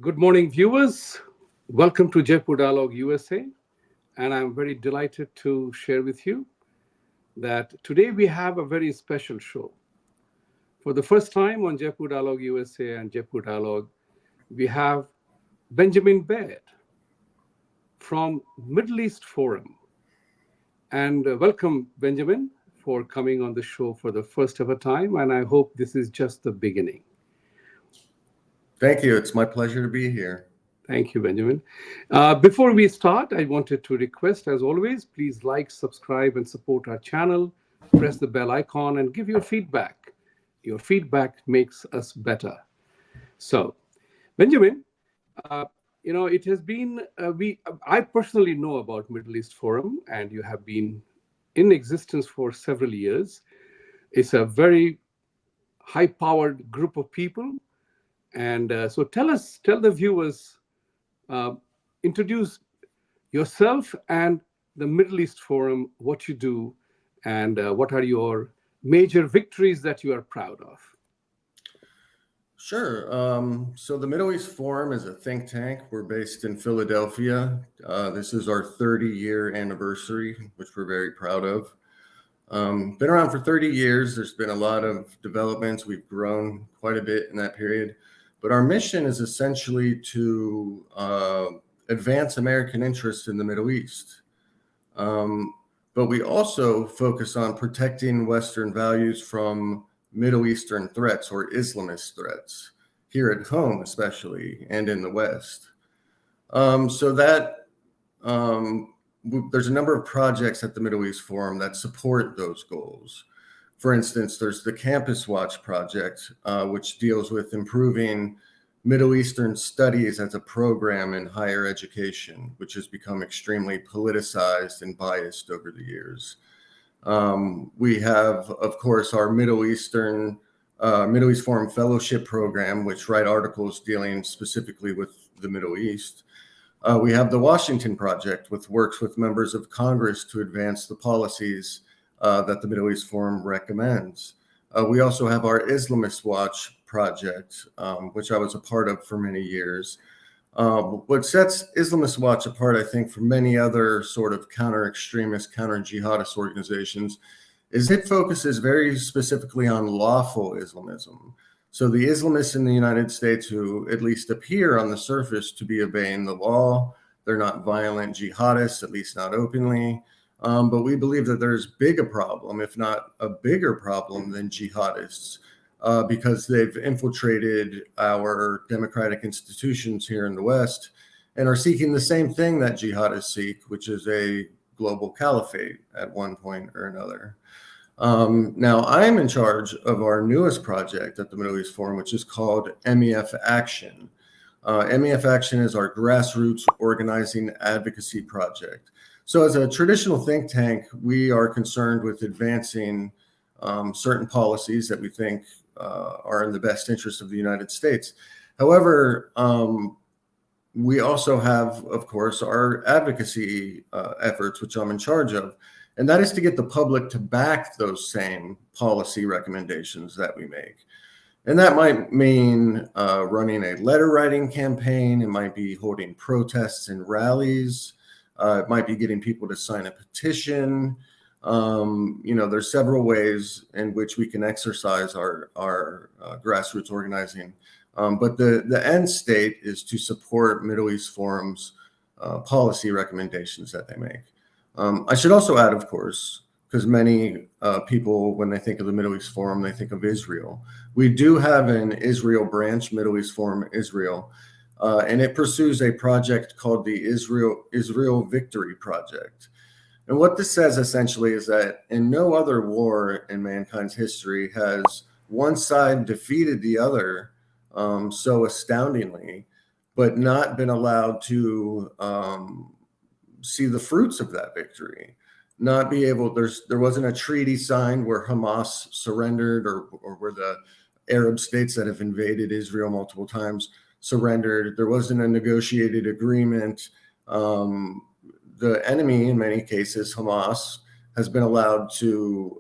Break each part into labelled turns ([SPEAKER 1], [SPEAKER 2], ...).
[SPEAKER 1] Good morning, viewers. Welcome to Jaipur Dialogue USA. And I'm very delighted to share with you that today we have a very special show. For the first time on Jaipur Dialogue USA and Jaipur Dialogue, we have Benjamin Baird from Middle East Forum. And welcome, Benjamin, for coming on the show for the first ever time. And I hope this is just the beginning.
[SPEAKER 2] Thank you. It's my pleasure to be here.
[SPEAKER 1] Thank you, Benjamin. Before we start, I wanted to request, as always, please like, subscribe, and support our channel. Press the bell icon and give your feedback. Your feedback makes us better. So, Benjamin, it has been I personally know about Middle East Forum, and you have been in existence for several years. It's a very high-powered group of people, and so tell the viewers, uh, introduce yourself and the Middle East Forum, what you do, and what are your major victories that you are proud of.
[SPEAKER 2] Sure. So the Middle East Forum is a think tank. We're based in Philadelphia. This is our 30-year anniversary, which we're very proud of. Been around for 30 years. There's been a lot of developments. We've grown quite a bit in that period. But our mission is essentially to advance American interests in the Middle East. But we also focus on protecting Western values from Middle Eastern threats or Islamist threats here at home, especially, and in the West. So that there's a number of projects at the Middle East Forum that support those goals. For instance, there's the Campus Watch project, which deals with improving Middle Eastern studies as a program in higher education, which has become extremely politicized and biased over the years. We have, of course, our Middle East Forum Fellowship Program, which write articles dealing specifically with the Middle East. We have the Washington Project, which works with members of Congress to advance the policies that the Middle East Forum recommends. We also have our Islamist Watch project, which I was a part of for many years. What sets Islamist Watch apart, I think, from many other sort of counter-extremist, counter-jihadist organizations is it focuses very specifically on lawful Islamism. So the Islamists in the United States who at least appear on the surface to be obeying the law, they're not violent jihadists, at least not openly. But we believe that there's a problem, if not a bigger problem than jihadists, because they've infiltrated our democratic institutions here in the West and are seeking the same thing that jihadists seek, which is a global caliphate at one point or another. Now, I'm in charge of our newest project at the Middle East Forum, which is called MEF Action. MEF Action is our grassroots organizing advocacy project. So as a traditional think tank, we are concerned with advancing certain policies that we think are in the best interest of the United States. However, we also have, of course, our advocacy efforts, which I'm in charge of, and that is to get the public to back those same policy recommendations that we make. And that might mean running a letter writing campaign. It might be holding protests and rallies. It might be getting people to sign a petition. There's several ways in which we can exercise our grassroots organizing. But the end state is to support Middle East Forum's policy recommendations that they make. I should also add, of course, because many people, when they think of the Middle East Forum, they think of Israel. We do have an Israel branch, Middle East Forum Israel, and it pursues a project called the Israel Victory Project. And what this says essentially is that in no other war in mankind's history has one side defeated the other so astoundingly, but not been allowed to see the fruits of that victory. Not be able, there wasn't a treaty signed where Hamas surrendered or where the Arab states that have invaded Israel multiple times surrendered. There wasn't a negotiated agreement. The enemy, in many cases, Hamas, has been allowed to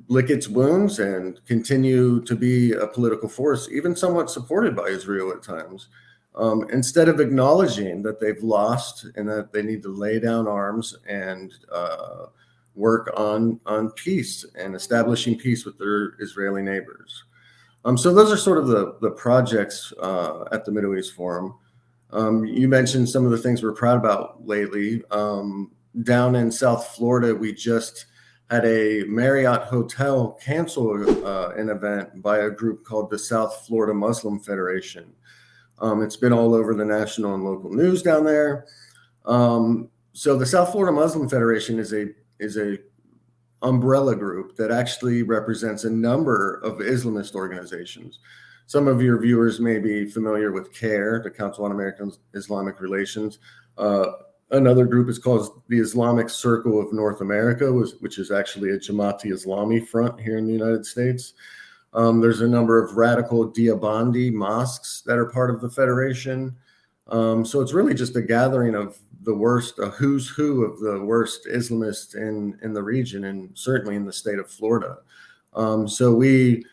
[SPEAKER 2] lick its wounds and continue to be a political force, even somewhat supported by Israel at times, instead of acknowledging that they've lost and that they need to lay down arms and work on peace and establishing peace with their Israeli neighbors. So those are sort of the projects at the Middle East Forum. You mentioned some of the things we're proud about lately. Down in South Florida, we just had a Marriott hotel cancel an event by a group called the South Florida Muslim Federation. It's been all over the national and local news down there. So the South Florida Muslim Federation is a umbrella group that actually represents a number of Islamist organizations. Some of your viewers may be familiar with CARE, the Council on American Islamic Relations. Another group is called the Islamic Circle of North America, which is actually a Jamaat-e-Islami front here in the United States. There's a number of radical Deobandi mosques that are part of the federation. So it's really just a gathering of the worst, a who's who of the worst Islamists in the region, and certainly in the state of Florida. So we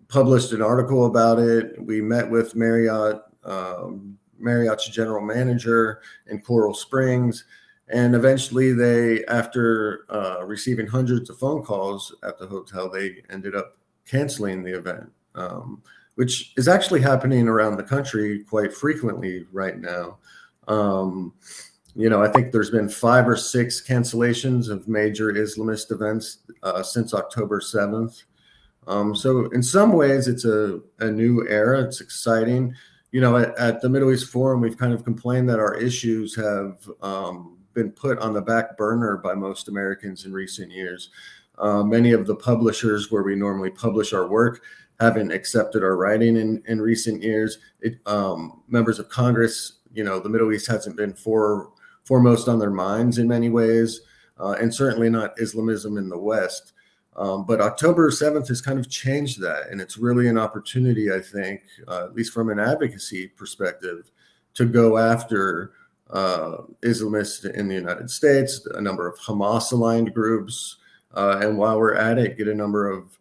[SPEAKER 2] published an article about it. We met with Marriott's general manager in Coral Springs, and eventually they, after receiving hundreds of phone calls at the hotel, they ended up canceling the event, which is actually happening around the country quite frequently right now. I think there's been 5 or 6 cancellations of major Islamist events since October 7th. So in some ways, it's a new era. It's exciting. At the Middle East Forum, we've kind of complained that our issues have been put on the back burner by most Americans in recent years. Many of the publishers where we normally publish our work haven't accepted our writing in recent years. Members of Congress, the Middle East hasn't been foremost on their minds in many ways, and certainly not Islamism in the West. But October 7th has kind of changed that, and it's really an opportunity, I think, at least from an advocacy perspective, to go after Islamists in the United States, a number of Hamas-aligned groups, and while we're at it, get a number of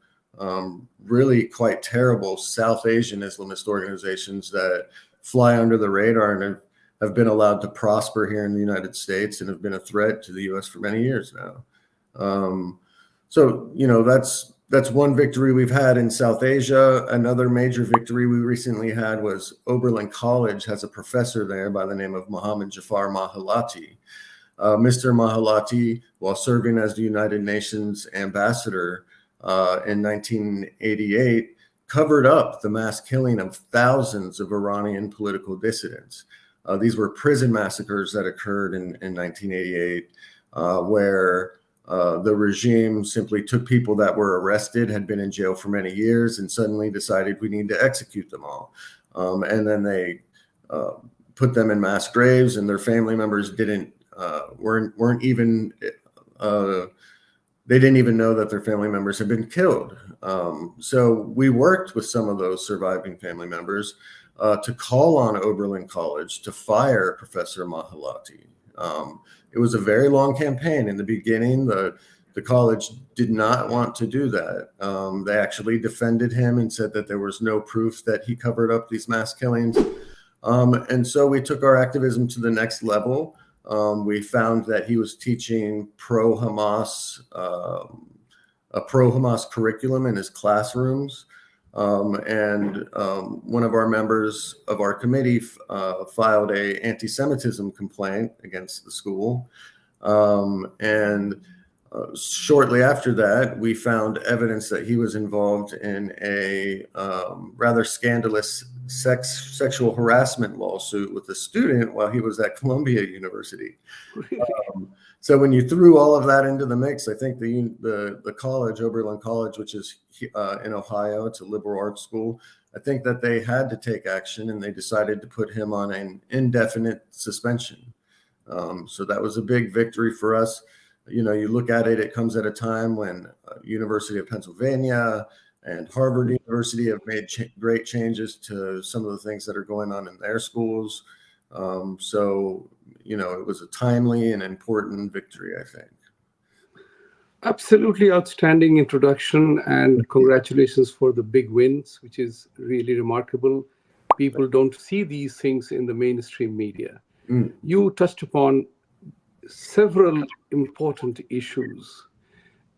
[SPEAKER 2] really quite terrible South Asian Islamist organizations that fly under the radar and have been allowed to prosper here in the United States and have been a threat to the U.S. for many years now. So that's one victory we've had in South Asia. Another major victory we recently had was Oberlin College has a professor there by the name of Muhammad Jafar Mahalati. Mr. Mahalati, while serving as the United Nations ambassador in 1988, covered up the mass killing of thousands of Iranian political dissidents. These were prison massacres that occurred in 1988, where the regime simply took people that were arrested, had been in jail for many years, and suddenly decided we need to execute them all. And then they put them in mass graves, and their family members weren't even they didn't even know that their family members had been killed. So we worked with some of those surviving family members to call on Oberlin College to fire Professor Mahalati. It was a very long campaign. In the beginning, the college did not want to do that. They actually defended him and said that there was no proof that he covered up these mass killings. And so we took our activism to the next level. We found that he was teaching pro-Hamas, a pro-Hamas curriculum in his classrooms. And one of our members of our committee filed a anti-Semitism complaint against the school. Shortly after that, we found evidence that he was involved in a rather scandalous sexual harassment lawsuit with a student while he was at Columbia University.
[SPEAKER 1] Really?
[SPEAKER 2] So when you threw all of that into the mix, I think the college, Oberlin College, which is in Ohio, it's a liberal arts school, I think that they had to take action, and they decided to put him on an indefinite suspension. So that was a big victory for us. You look at it, it comes at a time when University of Pennsylvania and Harvard University have made great changes to some of the things that are going on in their schools. So it was a timely and important victory, I think.
[SPEAKER 1] Absolutely outstanding introduction, and congratulations for the big wins, which is really remarkable. People don't see these things in the mainstream media.
[SPEAKER 2] Mm,
[SPEAKER 1] You touched upon several important issues,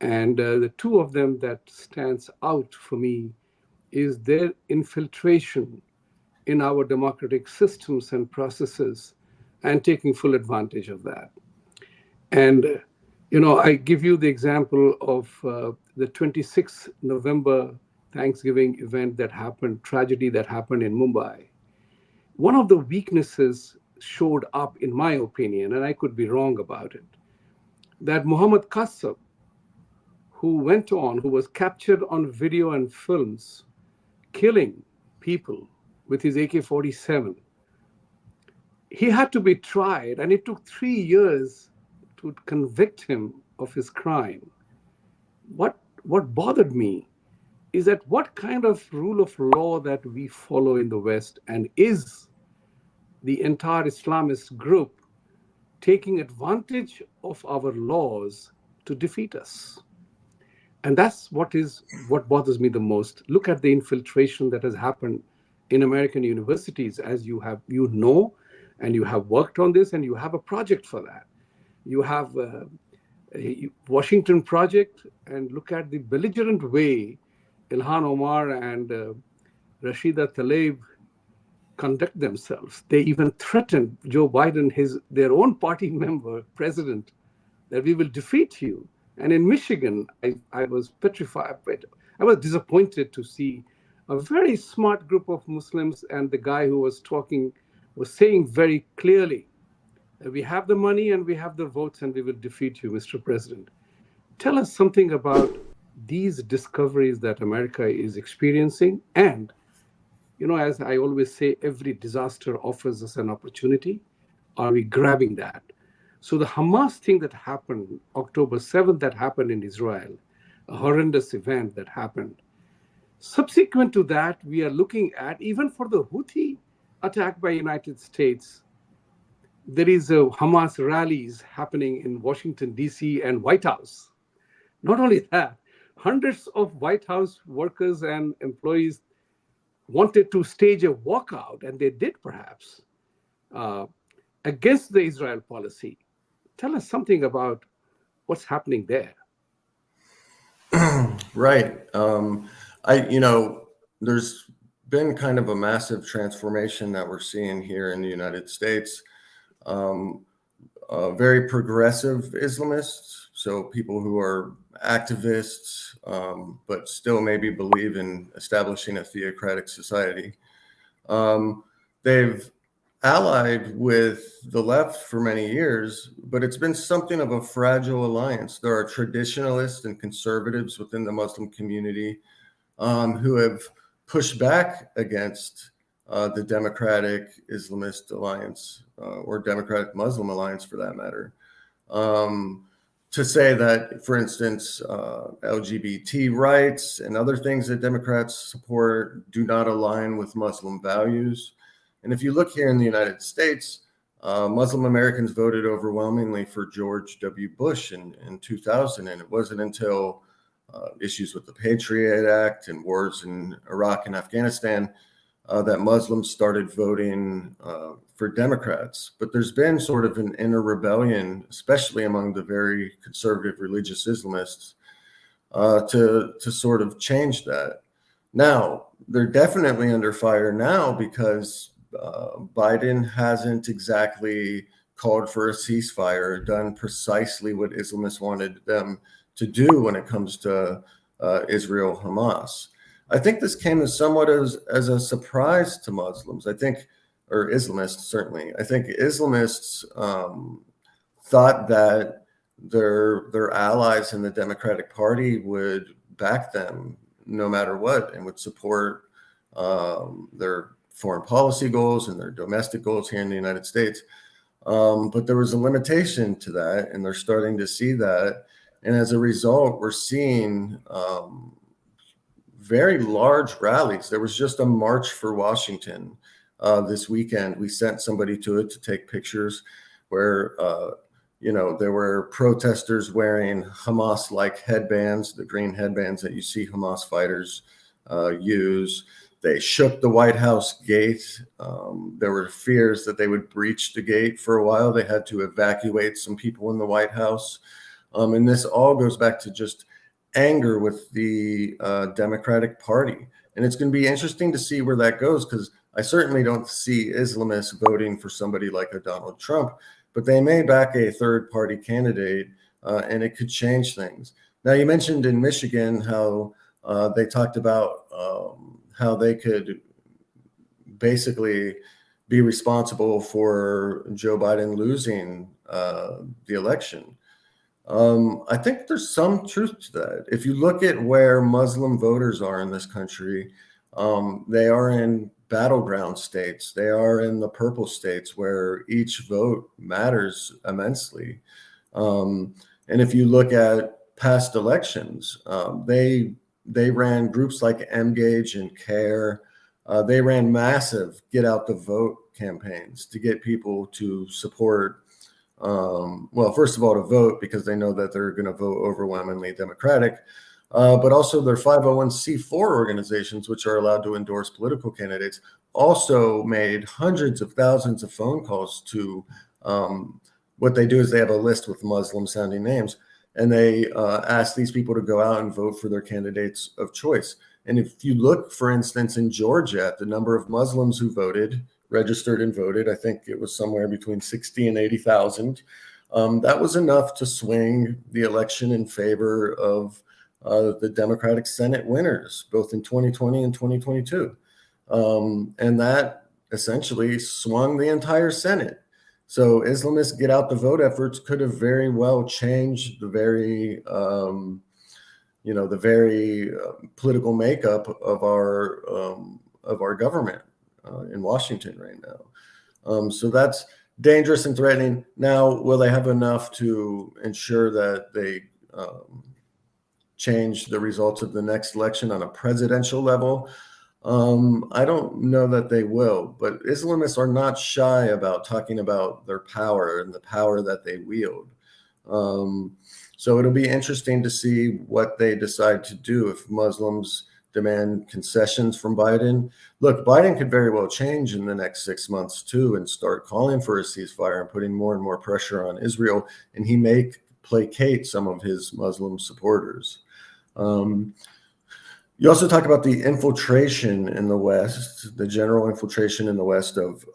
[SPEAKER 1] and the two of them that stands out for me is their infiltration in our democratic systems and processes and taking full advantage of that. And, I give you the example of the 26th November Thanksgiving event that happened, tragedy that happened in Mumbai. One of the weaknesses showed up, in my opinion, and I could be wrong about it, that Muhammad Qassam, who was captured on video and films killing people with his AK 47, he had to be tried, and it took 3 years to convict him of his crime. What bothered me is that what kind of rule of law that we follow in the West, and is the entire Islamist group taking advantage of our laws to defeat us? And that's what bothers me the most. Look at the infiltration that has happened in American universities, as and you have worked on this, and you have a project for that. You have a Washington project, and look at the belligerent way Ilhan Omar and Rashida Tlaib conduct themselves. They even threatened Joe Biden, their own party member, president, that we will defeat you. And in Michigan, I was petrified. I was disappointed to see a very smart group of Muslims, and the guy who was talking was saying very clearly that we have the money and we have the votes and we will defeat you, Mr. President. Tell us something about these discoveries that America is experiencing. And, as I always say, every disaster offers us an opportunity. Are we grabbing that? So the Hamas thing that happened, October 7th, that happened in Israel, a horrendous event that happened. Subsequent to that, we are looking at, even for the Houthi attack by United States, there is a Hamas rallies happening in Washington, D.C. and White House. Not only that, hundreds of White House workers and employees wanted to stage a walkout, and they did perhaps, uh, against the Israel policy. Tell us something about what's happening there.
[SPEAKER 2] right. There's been kind of a massive transformation that we're seeing here in the United States. Um, Very progressive Islamists, so people who are activists, but still maybe believe in establishing a theocratic society. Um, they've allied with the left for many years, but it's been something of a fragile alliance. There are traditionalists and conservatives within the Muslim community who have pushed back against the Democratic Islamist Alliance or Democratic Muslim Alliance for that matter. To say that, for instance, LGBT rights and other things that Democrats support do not align with Muslim values. And if you look here in the United States, Muslim Americans voted overwhelmingly for George W. Bush in 2000. And it wasn't until issues with the Patriot Act and wars in Iraq and Afghanistan that Muslims started voting for Democrats. But there's been sort of an inner rebellion, especially among the very conservative religious Islamists, to sort of change that. Now, they're definitely under fire now because Biden hasn't exactly called for a ceasefire, done precisely what Islamists wanted them to do when it comes to Israel Hamas. I think this came as somewhat as a surprise to Muslims. I think, or Islamists certainly. I think Islamists thought that their allies in the Democratic Party would back them no matter what and would support their foreign policy goals and their domestic goals here in the United States. But there was a limitation to that, and they're starting to see that. And as a result, we're seeing very large rallies. There was just a march for Washington this weekend. We sent somebody to it to take pictures where There were protesters wearing Hamas-like headbands, the green headbands that you see Hamas fighters use. They shook the White House gate. There were fears that they would breach the gate for a while. They had to evacuate some people in the White House. And this all goes back to just anger with the Democratic Party. And it's going to be interesting to see where that goes, because I certainly don't see Islamists voting for somebody like a Donald Trump, but they may back a third party candidate, and it could change things. Now, you mentioned in Michigan how they talked about how they could basically be responsible for Joe Biden losing the election. I think there's some truth to that. If you look at where Muslim voters are in this country, they are in battleground states. They are in the purple states where each vote matters immensely. And if you look at past elections, they ran groups like Engage and CARE. They ran massive get out the vote campaigns to get people to support, well, first of all, to vote, because they know that they're going to vote overwhelmingly Democratic, but also their 501c4 organizations, which are allowed to endorse political candidates, also made hundreds of thousands of phone calls to, what they do is they have a list with Muslim sounding names, and they ask these people to go out and vote for their candidates of choice. And if you look, for instance, in Georgia, at the number of Muslims who voted, registered and voted, I think it was somewhere between 60 and 80,000. That was enough to swing the election in favor of the Democratic Senate winners, both in 2020 and 2022. And that essentially swung the entire Senate. So Islamist get out the vote efforts could have very well changed the very, political makeup of our government in Washington right now. So that's dangerous and threatening. Now, will they have enough to ensure that they change the results of the next election on a presidential level? I don't know that they will, but Islamists are not shy about talking about their power and the power that they wield. So it'll be interesting to see what they decide to do if Muslims demand concessions from Biden. Look, Biden could very well change in the next 6 months too and start calling for a ceasefire and putting more and more pressure on Israel, and he may placate some of his Muslim supporters. You also talk about the infiltration in the West, the general infiltration in the West of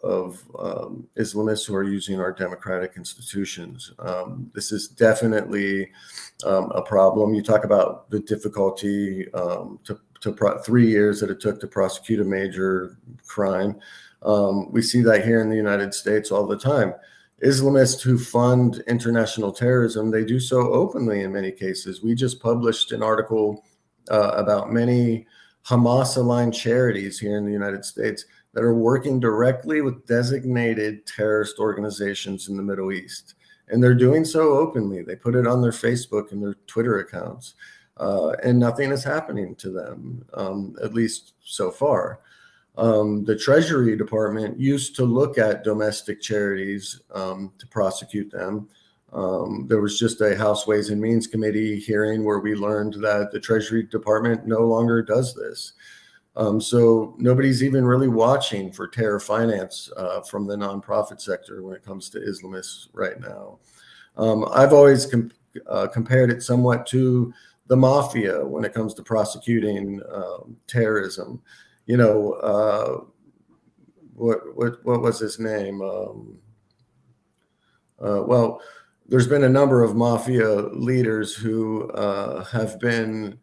[SPEAKER 2] Islamists who are using our democratic institutions. This is definitely a problem. You talk about the difficulty to 3 years that it took to prosecute a major crime. We see that here in the United States all the time. Islamists who fund international terrorism, they do so openly in many cases. We just published an article about many Hamas-aligned charities here in the United States that are working directly with designated terrorist organizations in the Middle East. And they're doing so openly. They put it on their Facebook and their Twitter accounts, and nothing is happening to them, at least so far. The Treasury Department used to look at domestic charities to prosecute them. There was just a House Ways and Means Committee hearing where we learned that the Treasury Department no longer does this. So nobody's even really watching for terror finance from the nonprofit sector when it comes to Islamists right now. I've always compared it somewhat to the mafia when it comes to prosecuting terrorism. What was his name? Well, there's been a number of mafia leaders who have been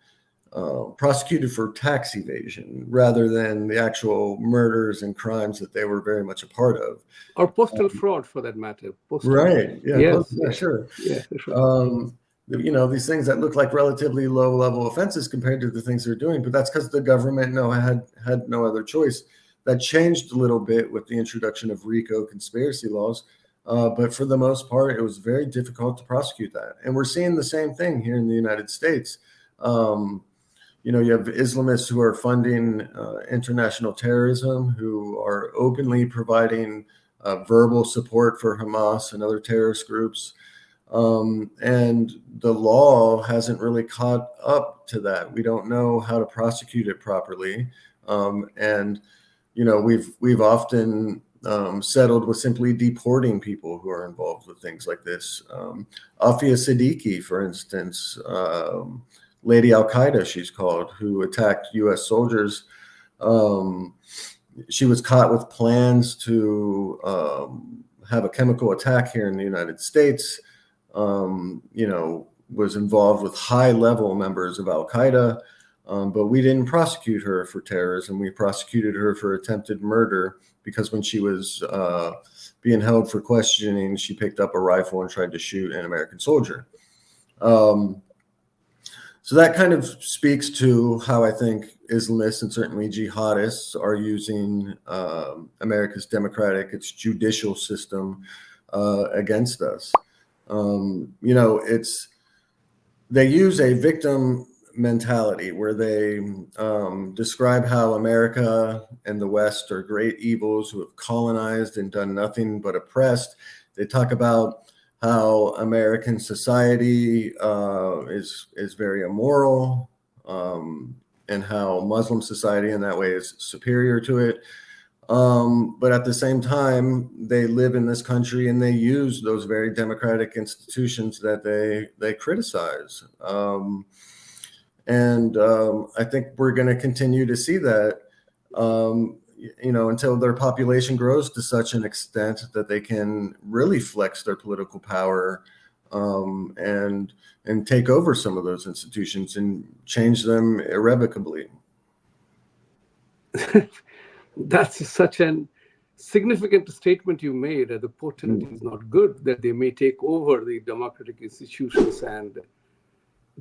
[SPEAKER 2] prosecuted for tax evasion rather than the actual murders and crimes that they were very much a part of.
[SPEAKER 1] Or postal fraud, for that matter.
[SPEAKER 2] Right. Yeah.
[SPEAKER 1] Yes.
[SPEAKER 2] Yeah, sure.
[SPEAKER 1] Yeah, that's right.
[SPEAKER 2] These things that look like relatively low-level offenses compared to the things they're doing, but that's because the government had no other choice. That changed a little bit with the introduction of RICO conspiracy laws. But for the most part, it was very difficult to prosecute that. And we're seeing the same thing here in the United States. You have Islamists who are funding international terrorism, who are openly providing verbal support for Hamas and other terrorist groups. And the law hasn't really caught up to that. We don't know how to prosecute it properly. And we've often settled with simply deporting people who are involved with things like this. Afia Siddiqui, for instance, Lady Al Qaeda, she's called, who attacked U.S. soldiers. She was caught with plans to have a chemical attack here in the United States. Was involved with high-level members of Al Qaeda. But we didn't prosecute her for terrorism. We prosecuted her for attempted murder because when she was being held for questioning, she picked up a rifle and tried to shoot an American soldier. So that kind of speaks to how I think Islamists and certainly jihadists are using America's democratic, its judicial system against us. They use a victim mentality where they describe how America and the West are great evils who have colonized and done nothing but oppressed. They talk about how American society is very immoral, and how Muslim society in that way is superior to it. But at the same time, they live in this country and they use those very democratic institutions that they criticize. I think we're going to continue to see that, until their population grows to such an extent that they can really flex their political power and take over some of those institutions and change them irrevocably.
[SPEAKER 1] That's such an significant statement you made, that the potentate is not good, that they may take over the democratic institutions and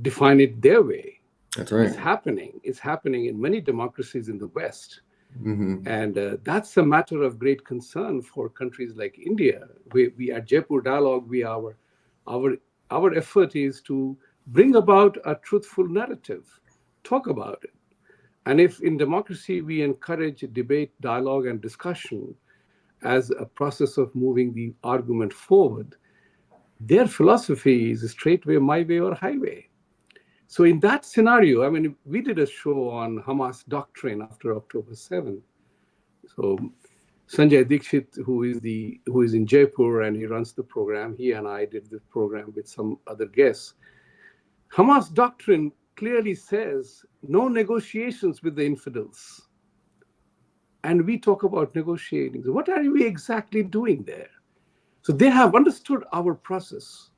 [SPEAKER 1] define it their way.
[SPEAKER 2] That's right.
[SPEAKER 1] It's happening in many democracies in the West.
[SPEAKER 2] Mm-hmm.
[SPEAKER 1] And that's a matter of great concern for countries like India. We at Jaipur Dialogue, our effort is to bring about a truthful narrative, talk about it. And if in democracy we encourage debate, dialogue, and discussion as a process of moving the argument forward, their philosophy is straightway, my way, or highway. So in that scenario, I mean, we did a show on Hamas doctrine after October 7th. So Sanjay Dikshit, who is in Jaipur and he runs the program, he and I did the program with some other guests. Hamas doctrine clearly says no negotiations with the infidels. And we talk about negotiating. So what are we exactly doing there? So they have understood our process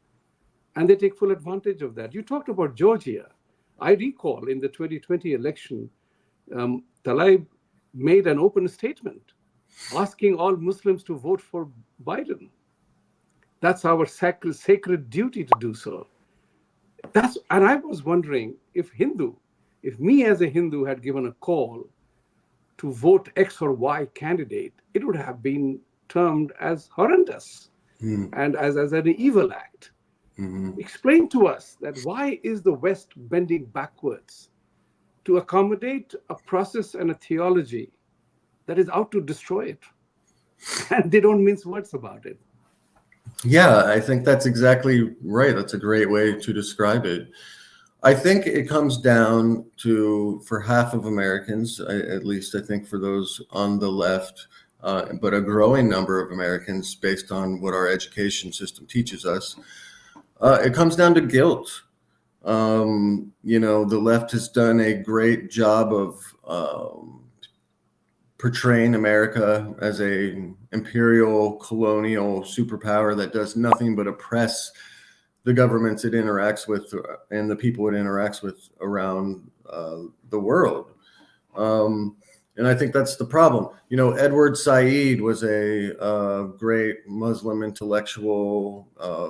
[SPEAKER 1] and they take full advantage of that. You talked about Georgia. I recall in the 2020 election, Tlaib made an open statement asking all Muslims to vote for Biden. That's our sacred duty to do so. And I was wondering if me as a Hindu had given a call to vote X or Y candidate, it would have been termed as horrendous and as an evil act. Mm-hmm. Explain to us that why is the West bending backwards to accommodate a process and a theology that is out to destroy it? And they don't mince words about it.
[SPEAKER 2] Yeah, I think that's exactly right. That's a great way to describe it. I think it comes down to, for half of Americans, at least I think for those on the left, but a growing number of Americans based on what our education system teaches us, it comes down to guilt. The left has done a great job of portraying America as a imperial colonial superpower that does nothing but oppress the governments it interacts with and the people it interacts with around the world. And I think that's the problem. Edward Said was a great Muslim intellectual,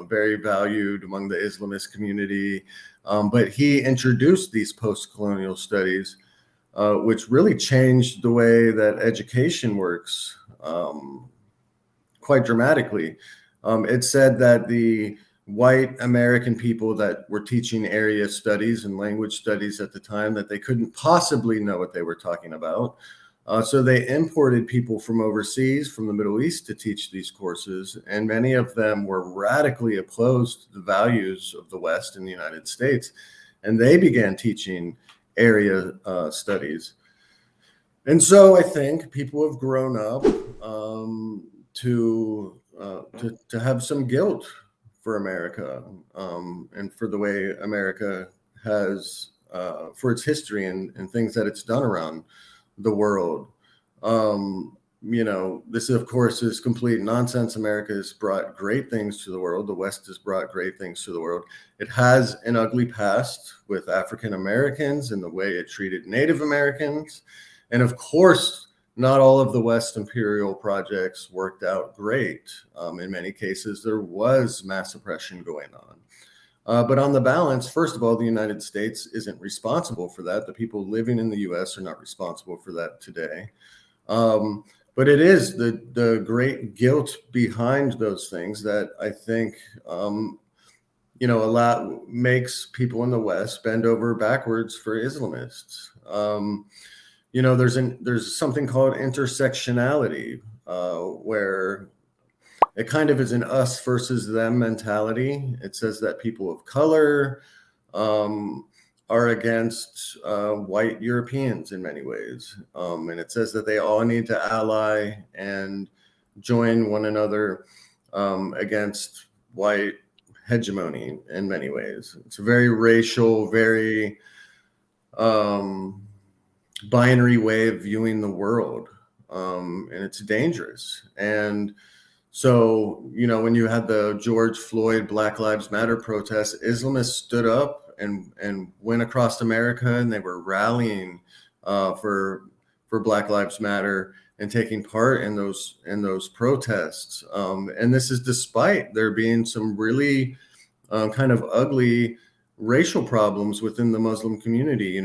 [SPEAKER 2] very valued among the Islamist community. But he introduced these post-colonial studies, which really changed the way that education works quite dramatically. It said that the white American people that were teaching area studies and language studies at the time, that they couldn't possibly know what they were talking about. So they imported people from overseas, from the Middle East, to teach these courses, and many of them were radically opposed to the values of the West in the United States, and they began teaching area studies. And so I think people have grown up to have some guilt for America, and for the way America has for its history and things that it's done around the world. This of course is complete nonsense. America has brought great things to the world. The West has brought great things to the world. It has an ugly past with African Americans and the way it treated Native Americans. And of course, not all of the West imperial projects worked out great. In many cases, there was mass oppression going on. But on the balance, first of all, the United States isn't responsible for that. The people living in the U.S. are not responsible for that today. But it is the great guilt behind those things that I think, a lot makes people in the West bend over backwards for Islamists. There's something called intersectionality, where it kind of is an us versus them mentality. It says that people of color are against white Europeans in many ways. And it says that they all need to ally and join one another against white hegemony in many ways. It's a very racial, very binary way of viewing the world. And it's dangerous. And so, when you had the George Floyd Black Lives Matter protests, Islamists stood up and went across America, and they were rallying for Black Lives Matter and taking part in those protests. And this is despite there being some really kind of ugly racial problems within the Muslim community.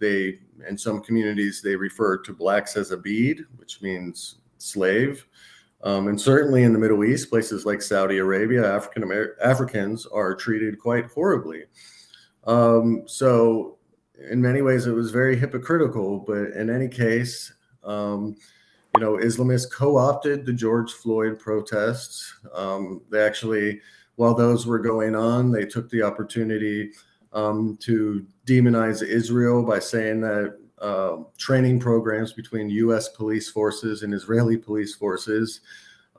[SPEAKER 2] They in some communities they refer to blacks as abid, which means slave. And certainly in the Middle East, places like Saudi Arabia, Africans are treated quite horribly. So in many ways, it was very hypocritical. But in any case, Islamists co-opted the George Floyd protests. They actually, while those were going on, they took the opportunity to demonize Israel by saying that training programs between U.S. police forces and Israeli police forces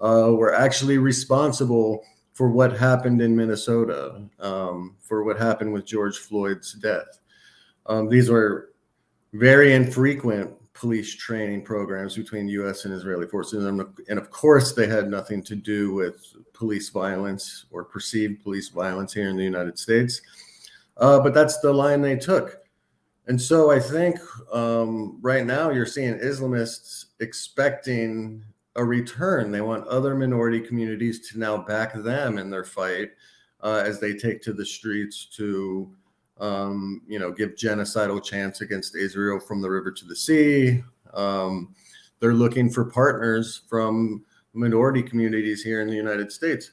[SPEAKER 2] were actually responsible for what happened in Minnesota, for what happened with George Floyd's death. These were very infrequent police training programs between U.S. and Israeli forces. And of course, they had nothing to do with police violence or perceived police violence here in the United States. But that's the line they took. And so I think right now you're seeing Islamists expecting a return. They want other minority communities to now back them in their fight as they take to the streets to, give genocidal chants against Israel from the river to the sea. They're looking for partners from minority communities here in the United States.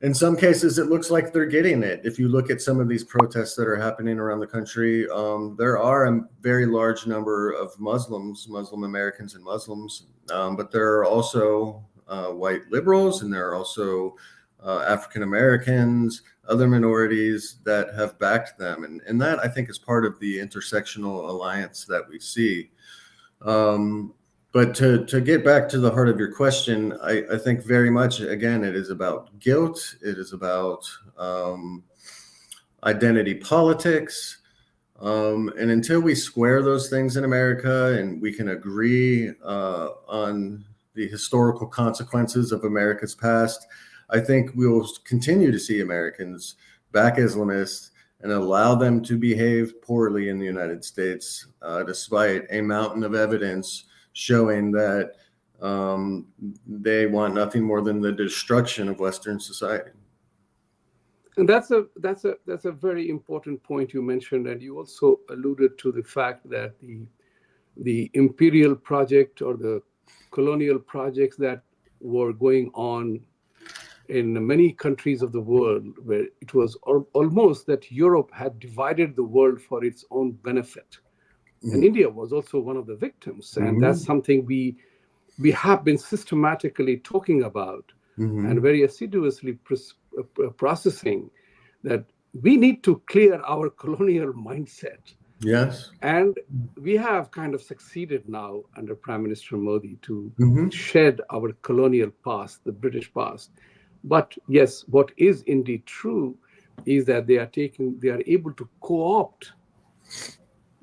[SPEAKER 2] In some cases, it looks like they're getting it. If you look at some of these protests that are happening around the country, there are a very large number of Muslim Americans and Muslims, but there are also white liberals, and there are also African Americans, other minorities that have backed them. And that, I think, is part of the intersectional alliance that we see. But to get back to the heart of your question, I think very much, again, it is about guilt. It is about identity politics. And until we square those things in America and we can agree on the historical consequences of America's past, I think we will continue to see Americans back Islamists and allow them to behave poorly in the United States, despite a mountain of evidence showing that they want nothing more than the destruction of Western society.
[SPEAKER 1] And that's a very important point you mentioned, and you also alluded to the fact that the imperial project or the colonial projects that were going on in many countries of the world, where it was almost that Europe had divided the world for its own benefit. And India was also one of the victims. And that's
[SPEAKER 2] Mm-hmm.
[SPEAKER 1] something we have been systematically talking about and
[SPEAKER 2] Mm-hmm.
[SPEAKER 1] very assiduously processing that we need to clear our colonial mindset.
[SPEAKER 2] Yes.
[SPEAKER 1] And we have kind of succeeded now under Prime Minister Modi to
[SPEAKER 2] Mm-hmm.
[SPEAKER 1] shed our colonial past, the British past. But yes, what is indeed true is that they are able to co-opt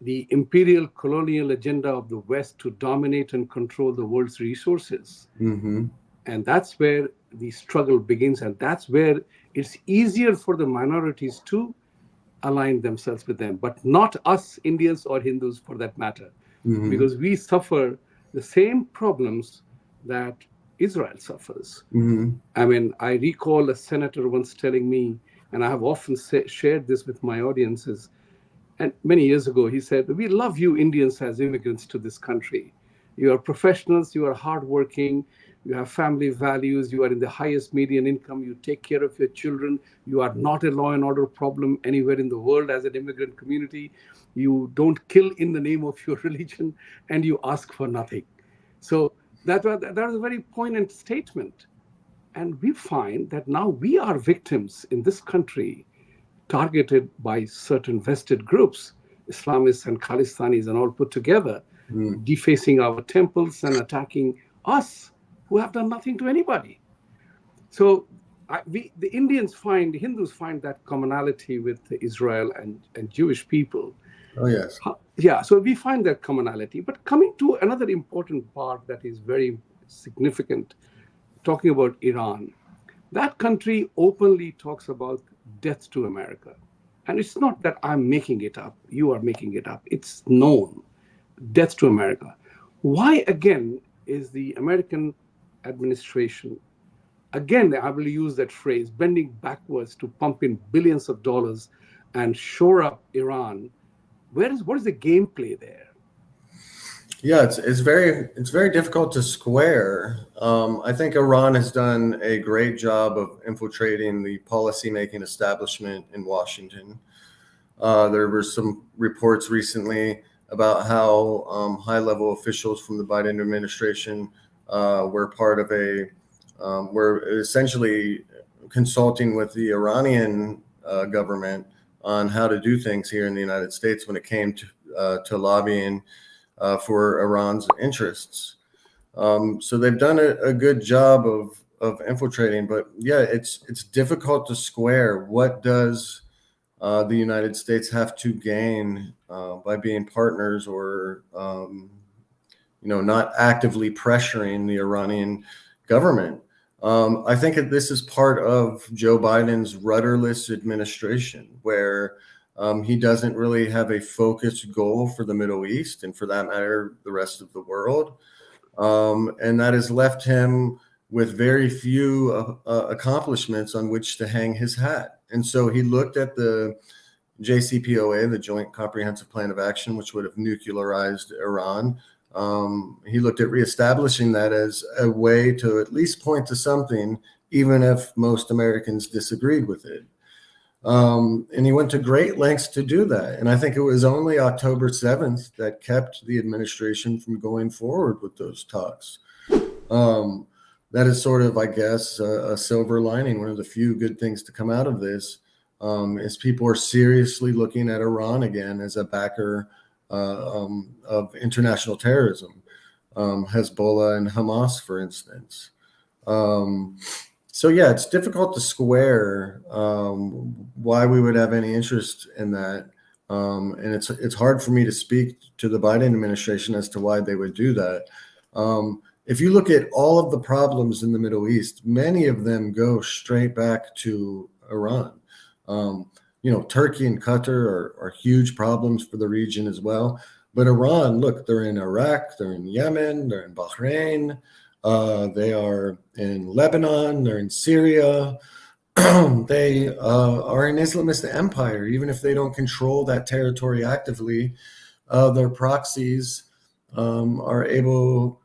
[SPEAKER 1] the imperial colonial agenda of the West to dominate and control the world's resources.
[SPEAKER 2] Mm-hmm.
[SPEAKER 1] And that's where the struggle begins. And that's where it's easier for the minorities to align themselves with them, but not us Indians or Hindus for that matter,
[SPEAKER 2] Mm-hmm.
[SPEAKER 1] because we suffer the same problems that Israel suffers.
[SPEAKER 2] Mm-hmm.
[SPEAKER 1] I mean, I recall a senator once telling me, and I have often shared this with my audiences, and many years ago, he said, "We love you Indians as immigrants to this country. You are professionals, you are hardworking, you have family values, you are in the highest median income, you take care of your children, you are not a law and order problem anywhere in the world as an immigrant community, you don't kill in the name of your religion, and you ask for nothing." So that was a very poignant statement. And we find that now we are victims in this country targeted by certain vested groups, Islamists and Khalistanis and all put together, defacing our temples and attacking us who have done nothing to anybody. So the Hindus find that commonality with Israel and Jewish people.
[SPEAKER 2] Oh, yes.
[SPEAKER 1] Yeah, so we find that commonality. But coming to another important part that is very significant, talking about Iran, that country openly talks about death to America. And it's not that I'm making it up, you are making it up. It's known, death to America. Why, again, is the American administration, again, I will use that phrase, bending backwards to pump in billions of dollars and shore up Iran? What is the gameplay there?
[SPEAKER 2] Yeah, it's very difficult to square. I think Iran has done a great job of infiltrating the policymaking establishment in Washington. There were some reports recently about how high-level officials from the Biden administration were part of were essentially consulting with the Iranian government on how to do things here in the United States when it came to lobbying for Iran's interests. So they've done a good job of infiltrating, but yeah, it's difficult to square. What does the United States have to gain by being partners or not actively pressuring the Iranian government? I think that this is part of Joe Biden's rudderless administration, where he doesn't really have a focused goal for the Middle East and, for that matter, the rest of the world. And that has left him with very few accomplishments on which to hang his hat. And so he looked at the JCPOA, the Joint Comprehensive Plan of Action, which would have nuclearized Iran. He looked at reestablishing that as a way to at least point to something, even if most Americans disagreed with it. And he went to great lengths to do that. And I think it was only October 7th that kept the administration from going forward with those talks. That is sort of, I guess, a silver lining. One of the few good things to come out of this is people are seriously looking at Iran again as a backer of international terrorism, Hezbollah and Hamas, for instance. So yeah, it's difficult to square why we would have any interest in that, and it's hard for me to speak to the Biden administration as to why they would do that. If you look at all of the problems in the Middle East, many of them go straight back to Iran. Turkey and Qatar are huge problems for the region as well. But Iran, look, they're in Iraq, they're in Yemen, they're in Bahrain, they are in Lebanon, they're in Syria. They are an Islamist empire. Even if they don't control that territory actively, their proxies are able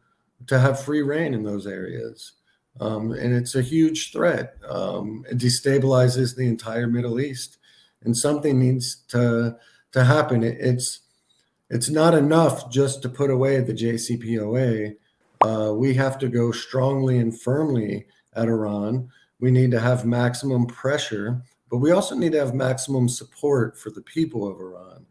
[SPEAKER 2] to have free reign in those areas. And it's a huge threat. It destabilizes the entire Middle East. And something needs to happen. it's not enough just to put away the JCPOA. We have to go strongly and firmly at Iran. We need to have maximum pressure, but we also need to have maximum support for the people of Iran.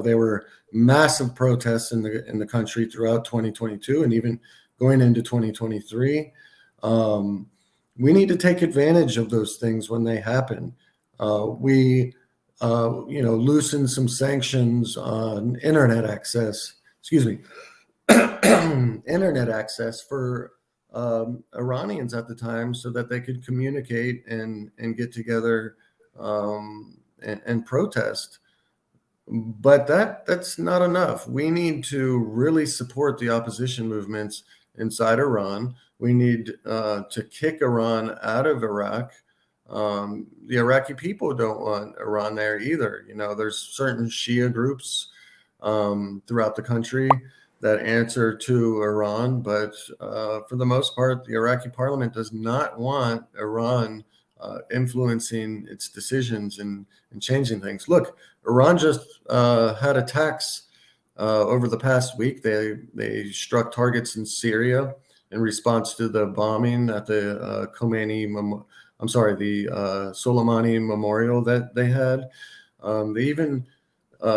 [SPEAKER 2] There were massive protests in the country throughout 2022 and even going into 2023. We need to take advantage of those things when they happen. We loosen some sanctions on internet access. Excuse me, internet access for Iranians at the time, so that they could communicate and get together and protest. But that's not enough. We need to really support the opposition movements inside Iran. We need to kick Iran out of Iraq. The Iraqi people don't want Iran there either. There's certain Shia groups throughout the country that answer to Iran, but for the most part, the Iraqi parliament does not want Iran influencing its decisions and changing things. Look, Iran just had attacks over the past week. They struck targets in Syria in response to the bombing at the Soleimani memorial that they had. They even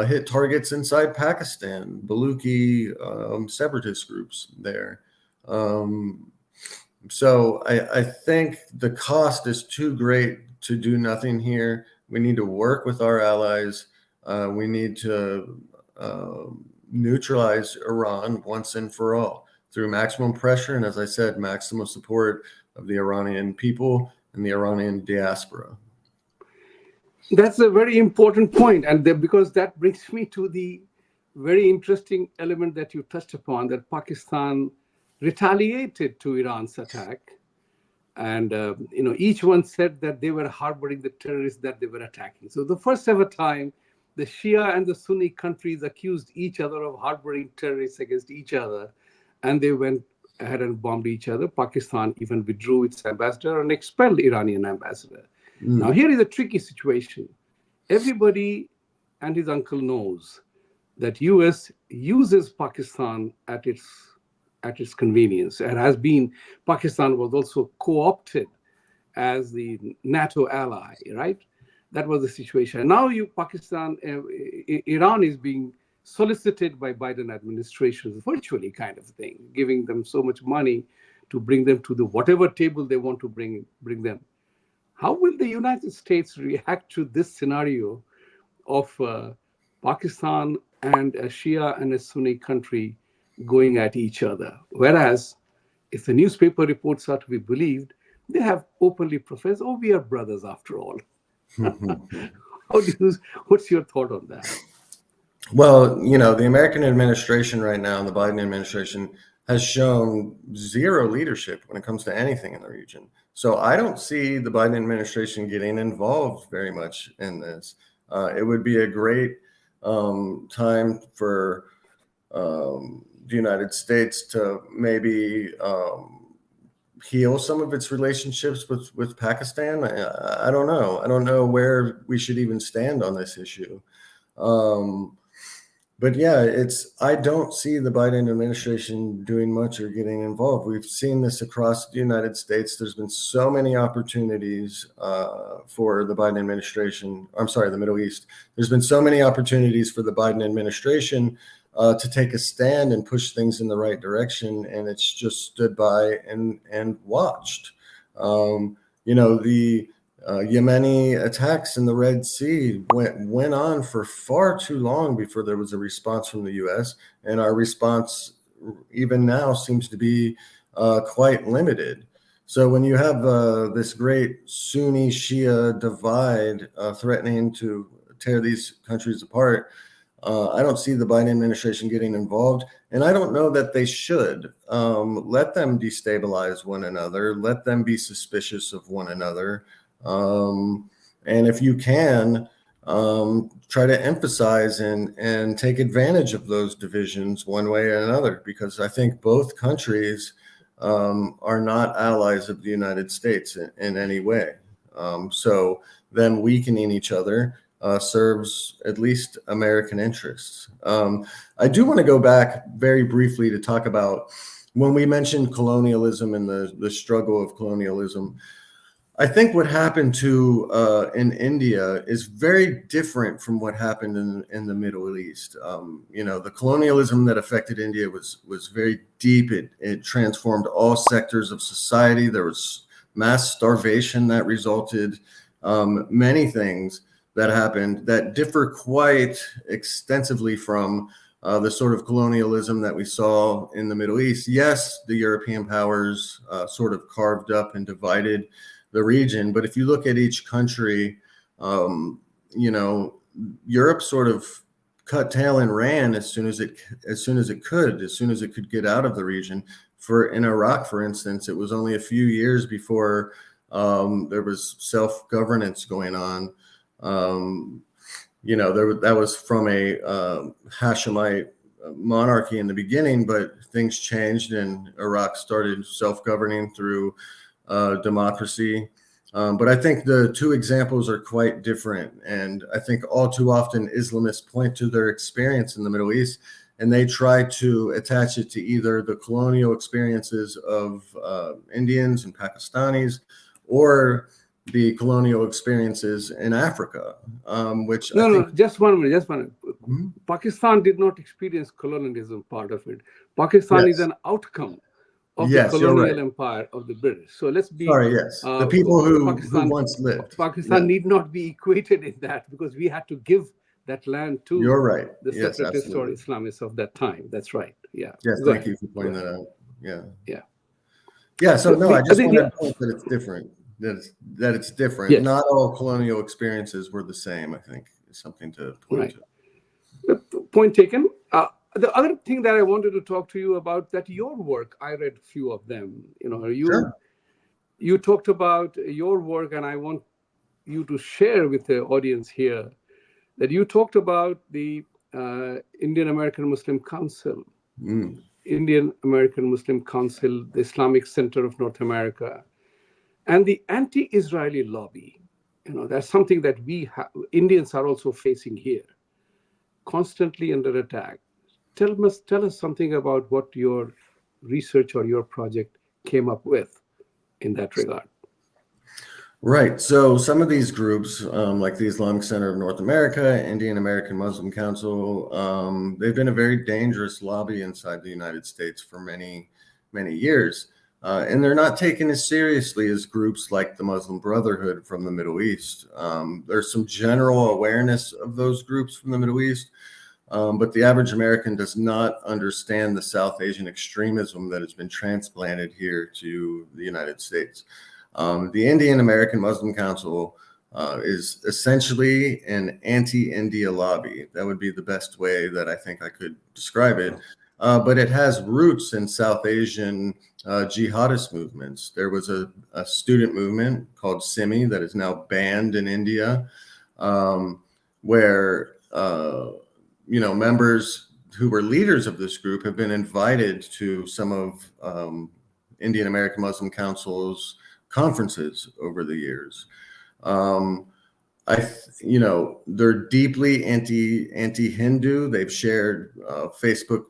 [SPEAKER 2] hit targets inside Pakistan, Baluchi separatist groups there. So I think the cost is too great to do nothing here. We need to work with our allies. We need to neutralize Iran once and for all through maximum pressure. And as I said, maximum support of the Iranian people and the Iranian diaspora.
[SPEAKER 1] That's a very important point, and because that brings me to the very interesting element that you touched upon, that Pakistan retaliated to Iran's attack, and each one said that they were harboring the terrorists that they were attacking. So the first ever time, the Shia and the Sunni countries accused each other of harboring terrorists against each other, and they went ahead and bombed each other. Pakistan even withdrew its ambassador and expelled Iranian ambassador. Now, here is a tricky situation. Everybody and his uncle knows that US uses Pakistan at its convenience. It has been, Pakistan was also co-opted as the NATO ally, right? That was the situation. Now Iran is being solicited by Biden administration, virtually kind of thing, giving them so much money to bring them to the whatever table they want to bring them. How will the United States react to this scenario of Pakistan and a Shia and a Sunni country going at each other? Whereas, if the newspaper reports are to be believed, they have openly professed, "Oh, we are brothers after all." What's your thought on that?
[SPEAKER 2] Well, the American administration right now, the Biden administration, has shown zero leadership when it comes to anything in the region. So I don't see the Biden administration getting involved very much in this. It would be a great time for the United States to maybe heal some of its relationships with Pakistan. I don't know. I don't know where we should even stand on this issue. But yeah, I don't see the Biden administration doing much or getting involved. We've seen this across the United States. There's been so many opportunities for the Biden administration. I'm sorry, the Middle East. There's been so many opportunities for the Biden administration to take a stand and push things in the right direction, and it's just stood by and watched. The Yemeni attacks in the Red Sea went on for far too long before there was a response from the U.S., and our response even now seems to be quite limited. So when you have this great Sunni Shia divide threatening to tear these countries apart, I don't see the Biden administration getting involved, and I don't know that they should. Let them destabilize one another. Let them be suspicious of one another. And if you can, try to emphasize and take advantage of those divisions one way or another, because I think both countries are not allies of the United States in any way. So them weakening each other serves at least American interests. I do want to go back very briefly to talk about when we mentioned colonialism and the struggle of colonialism. I think what happened to in India is very different from what happened in the Middle East. The colonialism that affected India was very deep. It transformed all sectors of society. There was mass starvation that resulted. Many things that happened that differ quite extensively from the sort of colonialism that we saw in the Middle East. Yes, the European powers sort of carved up and divided the region, but if you look at each country, Europe sort of cut tail and ran as soon as it could get out of the region. In Iraq, for instance, it was only a few years before there was self-governance going on. That was from a Hashemite monarchy in the beginning, but things changed and Iraq started self-governing through democracy. But I think the two examples are quite different. And I think all too often Islamists point to their experience in the Middle East and they try to attach it to either the colonial experiences of Indians and Pakistanis or the colonial experiences in Africa, which
[SPEAKER 1] no, just one minute.
[SPEAKER 2] Mhm.
[SPEAKER 1] Pakistan did not experience colonialism part of it. Pakistan is an outcome of the colonial empire of the British. So let's be
[SPEAKER 2] the people who once lived.
[SPEAKER 1] Pakistan need not be equated in that because we had to give that land to the separatists or Islamists of that time. That's right. Yeah.
[SPEAKER 2] Yes, thank you for pointing that out.
[SPEAKER 1] Yeah.
[SPEAKER 2] So no, I just wanted to point that it's different. That it's different.
[SPEAKER 1] Yes.
[SPEAKER 2] Not all colonial experiences were the same, I think, is something to point to.
[SPEAKER 1] Point taken. The other thing that I wanted to talk to you about, that your work, I read a few of them. You talked about your work, and I want you to share with the audience here that you talked about the Indian American Muslim Council, Indian American Muslim Council, the Islamic Center of North America, and the anti-Israeli lobby. That's something that we Indians are also facing here, constantly under attack. Tell us something about what your research or your project came up with in that regard.
[SPEAKER 2] Right. So some of these groups, like the Islamic Center of North America, Indian American Muslim Council, they've been a very dangerous lobby inside the United States for many, many years. And they're not taken as seriously as groups like the Muslim Brotherhood from the Middle East. There's some general awareness of those groups from the Middle East, but the average American does not understand the South Asian extremism that has been transplanted here to the United States. The Indian American Muslim Council is essentially an anti-India lobby. That would be the best way that I think I could describe it. But it has roots in South Asian jihadist movements. There was a student movement called Simi that is now banned in India, where members who were leaders of this group have been invited to some of Indian American Muslim Council's conferences over the years. They're deeply anti-Hindu. They've shared Facebook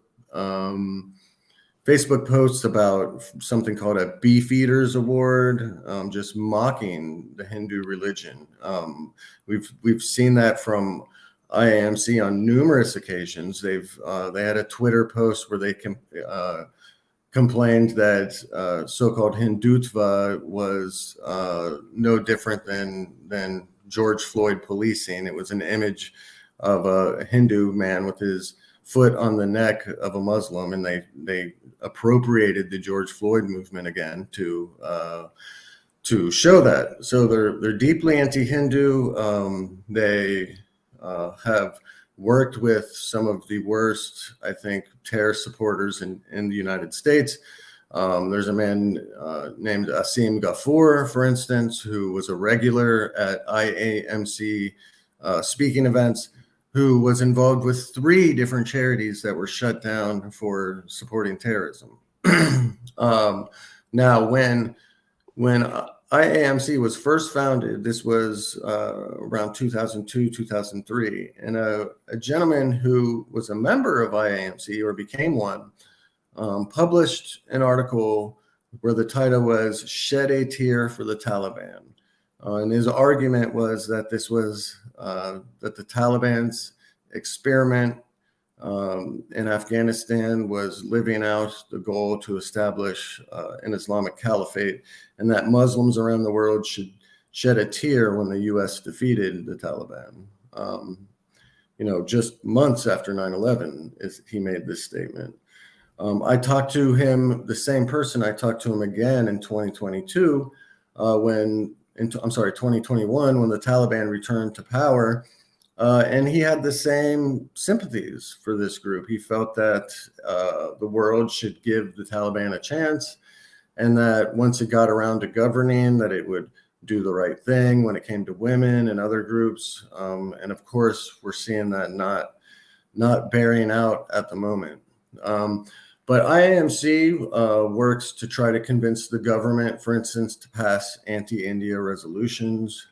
[SPEAKER 2] posts about something called a Beefeaters Award, just mocking the Hindu religion. We've seen that from IAMC on numerous occasions. They had a Twitter post where they complained that so-called Hindutva was no different than George Floyd policing. It was an image of a Hindu man with his foot on the neck of a Muslim, and they appropriated the George Floyd movement again to show that. So they're deeply anti-Hindu. They have worked with some of the worst, I think, terror supporters in the United States. There's a man named Asim Ghafoor, for instance, who was a regular at IAMC speaking events, who was involved with 3 different charities that were shut down for supporting terrorism. Now, when IAMC was first founded. This was around 2002, 2003. And a gentleman who was a member of IAMC or became one published an article where the title was "Shed a Tear for the Taliban." And his argument was that this was that the Taliban's experiment in Afghanistan was living out the goal to establish an Islamic caliphate, and that Muslims around the world should shed a tear when the U.S. defeated the Taliban. Just months after 9/11, he made this statement. I talked to him, the same person. I talked to him again in 2022, 2021, when the Taliban returned to power. And he had the same sympathies for this group. He felt that the world should give the Taliban a chance, and that once it got around to governing, that it would do the right thing when it came to women and other groups. And of course, we're seeing that not bearing out at the moment. But IAMC works to try to convince the government, for instance, to pass anti-India resolutions.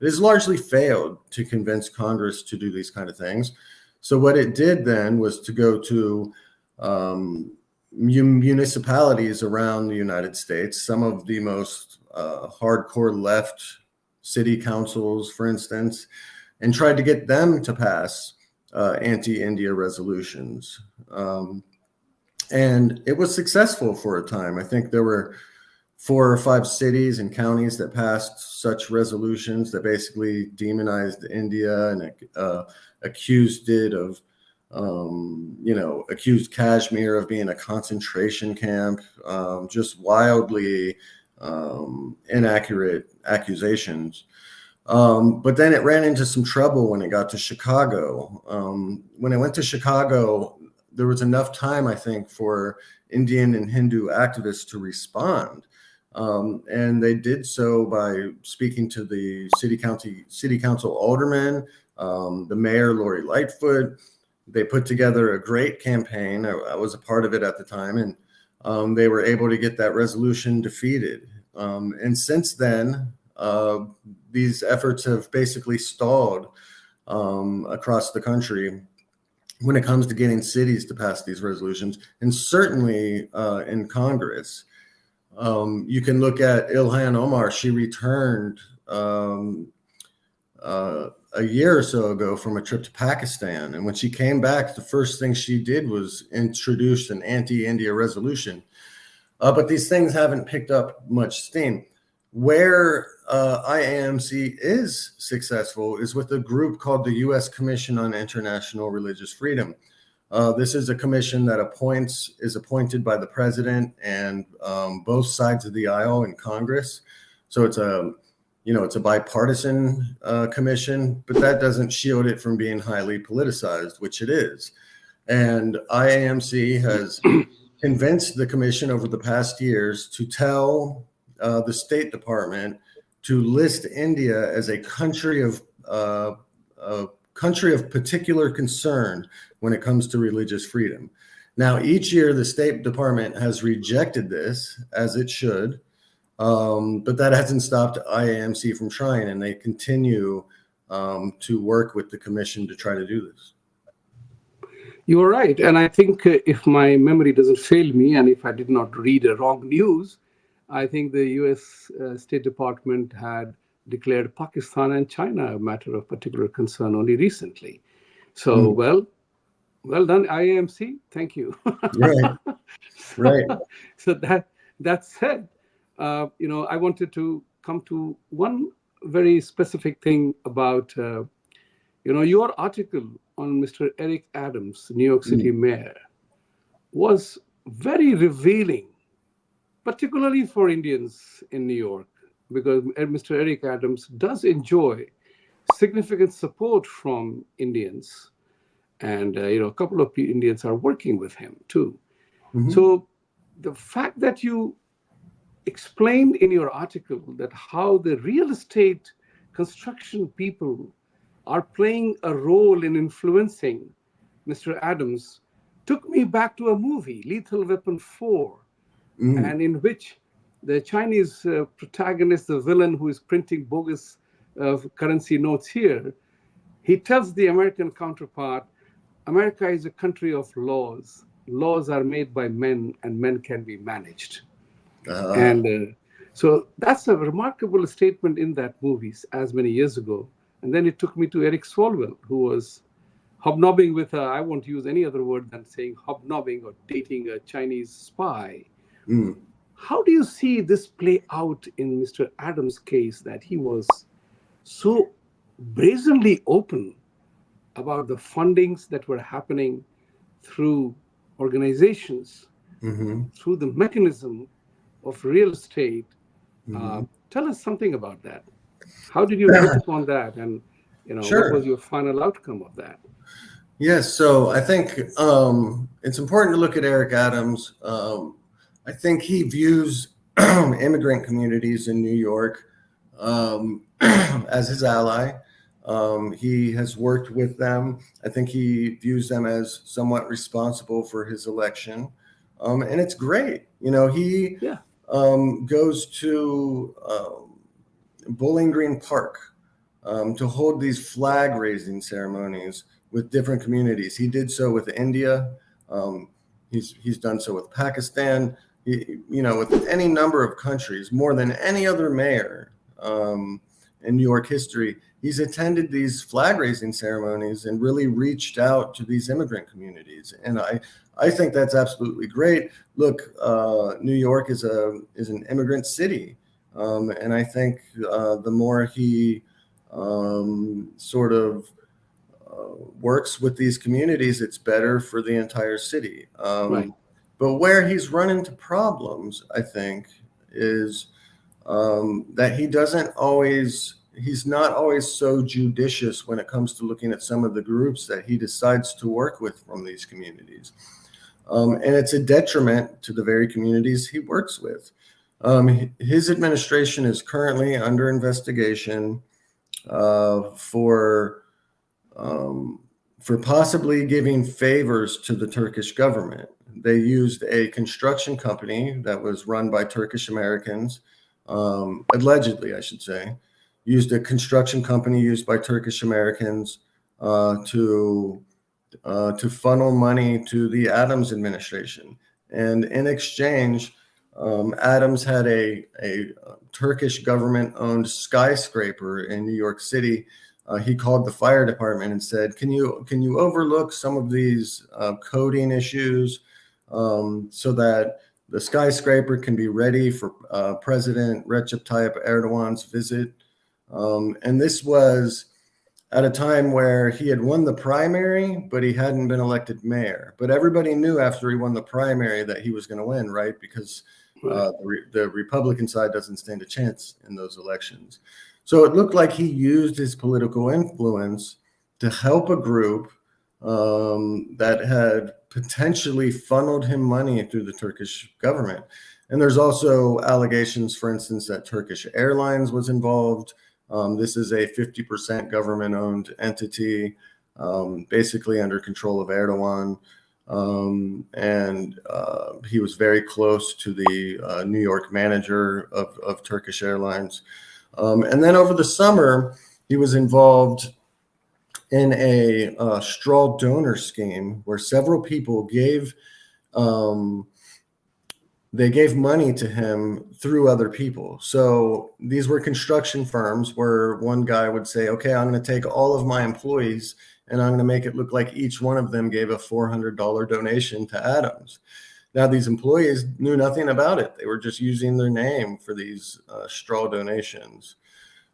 [SPEAKER 2] It has largely failed to convince Congress to do these kind of things. So what it did then was to go to municipalities around the United States, some of the most hardcore left city councils, for instance, and tried to get them to pass anti-India resolutions. And it was successful for a time. I think there were 4 or 5 cities and counties that passed such resolutions that basically demonized India and accused it of, accused Kashmir of being a concentration camp, just wildly inaccurate accusations. But then it ran into some trouble when it got to Chicago. When it went to Chicago, there was enough time, I think, for Indian and Hindu activists to respond. And they did so by speaking to the city council aldermen, the mayor, Lori Lightfoot. They put together a great campaign. I was a part of it at the time, and they were able to get that resolution defeated. And since then, these efforts have basically stalled across the country when it comes to getting cities to pass these resolutions, and certainly in Congress. You can look at Ilhan Omar. She returned a year or so ago from a trip to Pakistan. And when she came back, the first thing she did was introduce an anti-India resolution. But these things haven't picked up much steam. Where IAMC is successful is with a group called the U.S. Commission on International Religious Freedom. This is a commission that is appointed by the president and both sides of the aisle in Congress. So it's a bipartisan commission, but that doesn't shield it from being highly politicized, which it is. And IAMC has convinced the commission over the past years to tell the State Department to list India as a country of particular concern when it comes to religious freedom. Now, each year the State Department has rejected this, as it should, but that hasn't stopped IAMC from trying, and they continue to work with the commission to try to do this.
[SPEAKER 1] You are right. And I think if my memory doesn't fail me, and if I did not read a wrong news, I think the US State Department had declared Pakistan and China a matter of particular concern only recently. So, well done, IAMC. Thank you.
[SPEAKER 2] Right. Right.
[SPEAKER 1] So that said, I wanted to come to one very specific thing about, your article on Mr. Eric Adams, New York City mayor, was very revealing, particularly for Indians in New York, because Mr. Eric Adams does enjoy significant support from Indians. And, a couple of Indians are working with him too. Mm-hmm. So the fact that you explained in your article that how the real estate construction people are playing a role in influencing Mr. Adams took me back to a movie, Lethal Weapon 4, and in which the Chinese protagonist, the villain who is printing bogus currency notes here, he tells the American counterpart, America is a country of laws. Laws are made by men, and men can be managed.
[SPEAKER 2] Uh,
[SPEAKER 1] And so that's a remarkable statement in that movie as many years ago. And then it took me to Eric Swalwell, who was hobnobbing with, I won't use any other word than saying hobnobbing or dating a Chinese spy.
[SPEAKER 2] mm,
[SPEAKER 1] How do you see this play out in Mr. Adams' case, that he was so brazenly open about the fundings that were happening through organizations,
[SPEAKER 2] hmm
[SPEAKER 1] through the mechanism of real estate?
[SPEAKER 2] hmm
[SPEAKER 1] Tell us something about that. How did you hit upon that, and what was
[SPEAKER 2] Sure.
[SPEAKER 1] your final outcome of that?
[SPEAKER 2] Yes. So I think it's important to look at Eric Adams. I think he views immigrant communities in New York as his ally. He has worked with them. I think he views them as somewhat responsible for his election. And it's great. He
[SPEAKER 1] Yeah,
[SPEAKER 2] goes to Bowling Green Park to hold these flag raising ceremonies with different communities. He did so with India. Um, he's done so with Pakistan. With any number of countries, more than any other mayor in New York history. He's attended these flag raising ceremonies and really reached out to these immigrant communities. And I think that's absolutely great. Look, New York is an immigrant city, and I think the more he sort of works with these communities, it's better for the entire city.
[SPEAKER 1] right,
[SPEAKER 2] But where he's run into problems, I think, is that he's not always so judicious when it comes to looking at some of the groups that he decides to work with from these communities. And it's a detriment to the very communities he works with. His administration is currently under investigation for possibly giving favors to the Turkish government. They used a construction company that was run by Turkish Americans, allegedly, I should say, used a construction company used by Turkish Americans to funnel money to the Adams administration. And in exchange, Adams had a Turkish government-owned skyscraper in New York City. He called the fire department and said, "Can you overlook some of these coding issues so that the skyscraper can be ready for President Recep Tayyip Erdogan's visit?" And this was at a time where he had won the primary, but he hadn't been elected mayor. But everybody knew after he won the primary that he was going to win, right? Because
[SPEAKER 1] right,
[SPEAKER 2] the Republican side doesn't stand a chance in those elections. So it looked like he used his political influence to help a group that had potentially funneled him money through the Turkish government. And there's also allegations, for instance, that Turkish Airlines was involved. This is a 50% government-owned entity, basically under control of Erdogan. And he was very close to the New York manager of Turkish Airlines. And then over the summer, he was involved in a straw donor scheme where several people gave money to him through other people. So these were construction firms where one guy would say, "Okay, I'm going to take all of my employees and I'm going to make it look like each one of them gave a $400 donation to Adams." Now, these employees knew nothing about it. They were just using their name for these straw donations.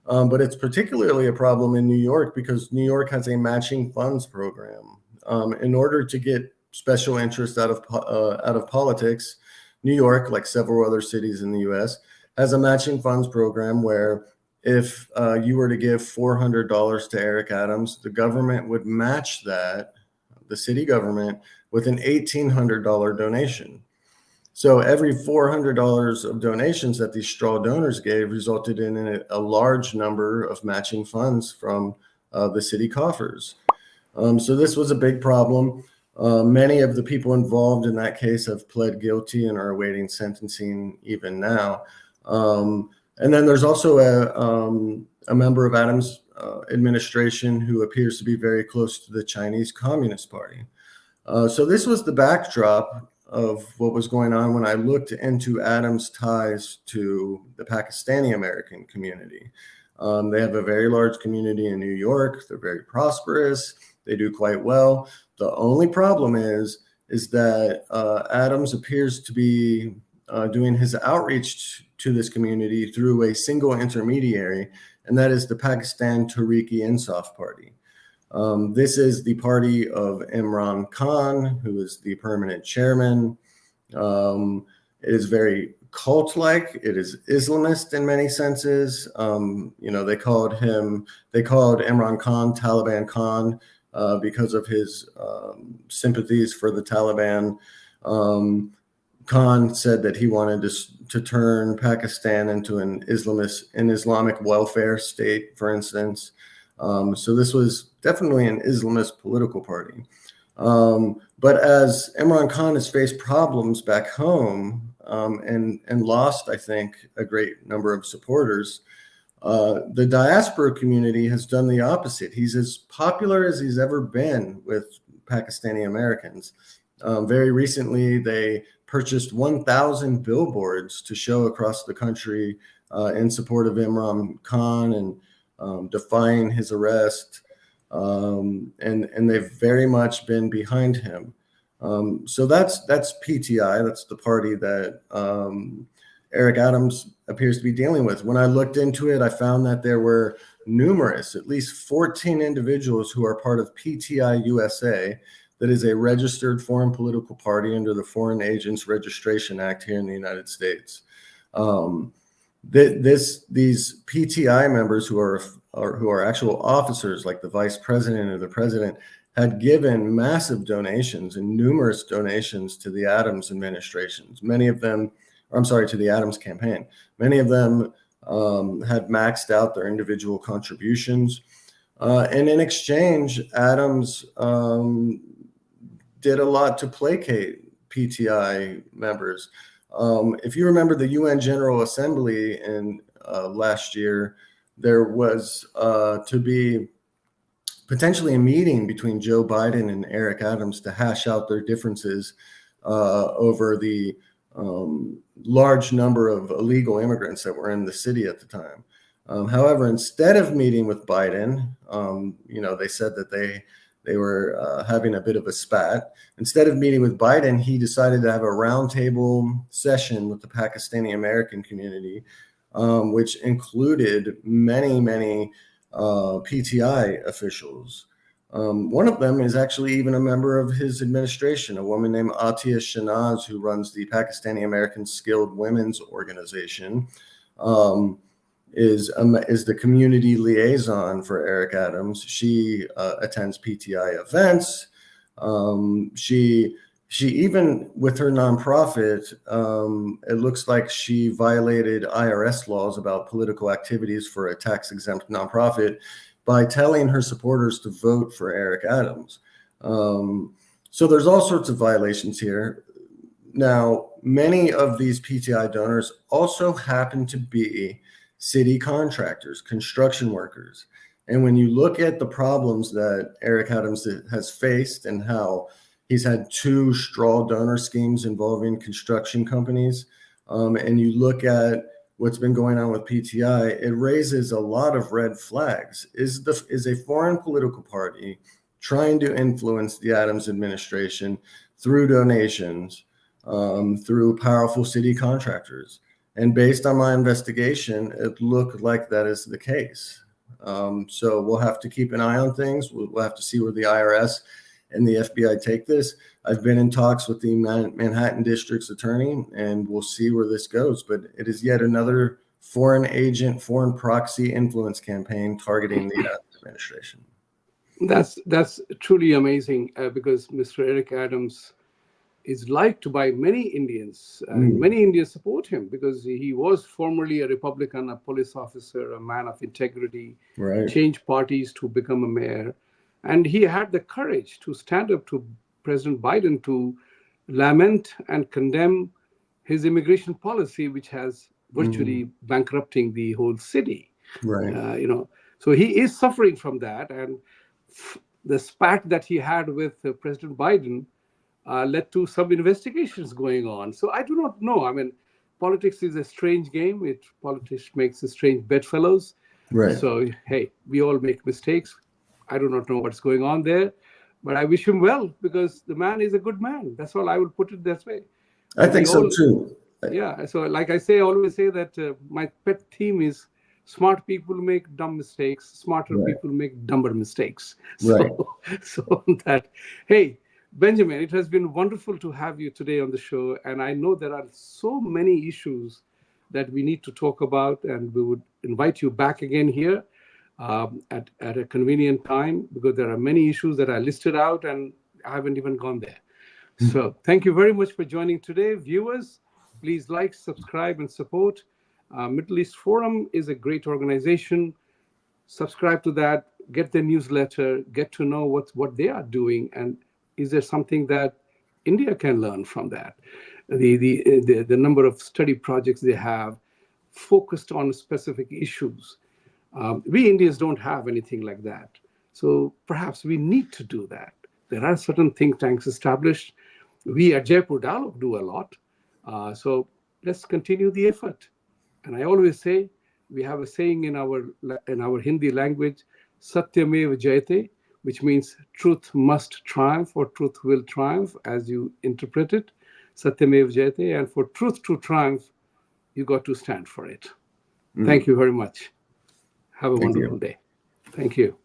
[SPEAKER 2] But it's particularly a problem in New York because New York has a matching funds program. In order to get special interest out of politics, New York, like several other cities in the U.S., has a matching funds program where if you were to give $400 to Eric Adams, the government would match that, the city government, with an $1,800 donation. So every $400 of donations that these straw donors gave resulted in a large number of matching funds from the city coffers. So this was a big problem. Many of the people involved in that case have pled guilty and are awaiting sentencing even now. And then there's also a member of Adams' administration who appears to be very close to the Chinese Communist Party. So this was the backdrop of what was going on when I looked into Adams' ties to the Pakistani American community. They have a very large community in New York. They're very prosperous. They do quite well. The only problem is that Adams appears to be doing his outreach to this community through a single intermediary, and that is the Pakistan Tehreek-e-Insaf Party. This is the party of Imran Khan, who is the permanent chairman. It is very cult-like. It is Islamist in many senses. They called Imran Khan Taliban Khan because of his sympathies for the Taliban. Khan said that he wanted to turn Pakistan into an Islamic welfare state, for instance. So this was definitely an Islamist political party. But as Imran Khan has faced problems back home and lost, I think, a great number of supporters, the diaspora community has done the opposite. He's as popular as he's ever been with Pakistani Americans. Very recently, they purchased 1,000 billboards to show across the country in support of Imran Khan and defying his arrest. And they've very much been behind him. So that's PTI. That's the party that Eric Adams appears to be dealing with. When I looked into it, I found that there were numerous, at least 14 individuals who are part of PTI USA, that is a registered foreign political party under the Foreign Agents Registration Act here in the United States. These PTI members who are actual officers, like the vice president or the president, had given massive donations and numerous donations to the Adams administrations. Many of them, to the Adams campaign. Many of them had maxed out their individual contributions. And in exchange, Adams did a lot to placate PTI members. If you remember the UN General Assembly in last year, there was to be potentially a meeting between Joe Biden and Eric Adams to hash out their differences over the large number of illegal immigrants that were in the city at the time. However, instead of meeting with Biden, they said that they were having a bit of a spat. Instead of meeting with Biden, he decided to have a roundtable session with the Pakistani American community, which included many PTI officials. One of them is actually even a member of his administration, a woman named Atiya Shanaz, who runs the Pakistani American Skilled Women's Organization, is the community liaison for Eric Adams. She attends PTI events. She even, with her nonprofit, it looks like she violated IRS laws about political activities for a tax-exempt nonprofit by telling her supporters to vote for Eric Adams. So there's all sorts of violations here. Now, many of these PTI donors also happen to be city contractors, construction workers. And when you look at the problems that Eric Adams has faced and how he's had 2 straw donor schemes involving construction companies, and you look at what's been going on with PTI, it raises a lot of red flags. Is a foreign political party trying to influence the Adams administration through donations, through powerful city contractors? And based on my investigation, it looked like that is the case. So we'll have to keep an eye on things. We'll have to see where the IRS and the FBI take this. I've been in talks with the Manhattan District's attorney, and we'll see where this goes. But it is yet another foreign agent, foreign proxy influence campaign targeting the Adams administration.
[SPEAKER 1] That's truly amazing because Mr. Eric Adams is liked by many Indians. Many Indians support him because he was formerly a Republican, a police officer, a man of integrity,
[SPEAKER 2] Right.
[SPEAKER 1] changed parties to become a mayor. And he had the courage to stand up to President Biden to lament and condemn his immigration policy, which has virtually bankrupting the whole city.
[SPEAKER 2] Right.
[SPEAKER 1] So he is suffering from that, and the spat that he had with President Biden led to some investigations going on. So I do not know. I mean, politics is a strange game. Politics makes a strange bedfellows.
[SPEAKER 2] Right.
[SPEAKER 1] So hey, we all make mistakes. I do not know what's going on there, but I wish him well because the man is a good man. That's all I would put it that way.
[SPEAKER 2] I
[SPEAKER 1] But we
[SPEAKER 2] think so
[SPEAKER 1] all,
[SPEAKER 2] too.
[SPEAKER 1] yeah. So like I say, I always say that my pet theme is smart people make dumb mistakes, smarter
[SPEAKER 2] Right.
[SPEAKER 1] people make dumber mistakes.
[SPEAKER 2] Right.
[SPEAKER 1] So that, hey, Benjamin, it has been wonderful to have you today on the show. And I know there are so many issues that we need to talk about, and we would invite you back again here at a convenient time because there are many issues that I listed out and I haven't even gone there. So thank you very much for joining today. Viewers, please like, subscribe, and support. Middle East Forum is a great organization. Subscribe to that, get their newsletter, get to know what they are doing, and is there something that India can learn from that? The number of study projects they have focused on specific issues. We Indians don't have anything like that. So perhaps we need to do that. There are certain think tanks established. We at Jaipur Dialogue do a lot. So let's continue the effort. And I always say, we have a saying in our Hindi language, Satyamev Jayate, which means truth must triumph or truth will triumph, as you interpret it. Satyamev Jayate. And for truth to triumph, you got to stand for it. Thank you very much. Have a
[SPEAKER 2] Thank
[SPEAKER 1] wonderful
[SPEAKER 2] you.
[SPEAKER 1] day. Thank you.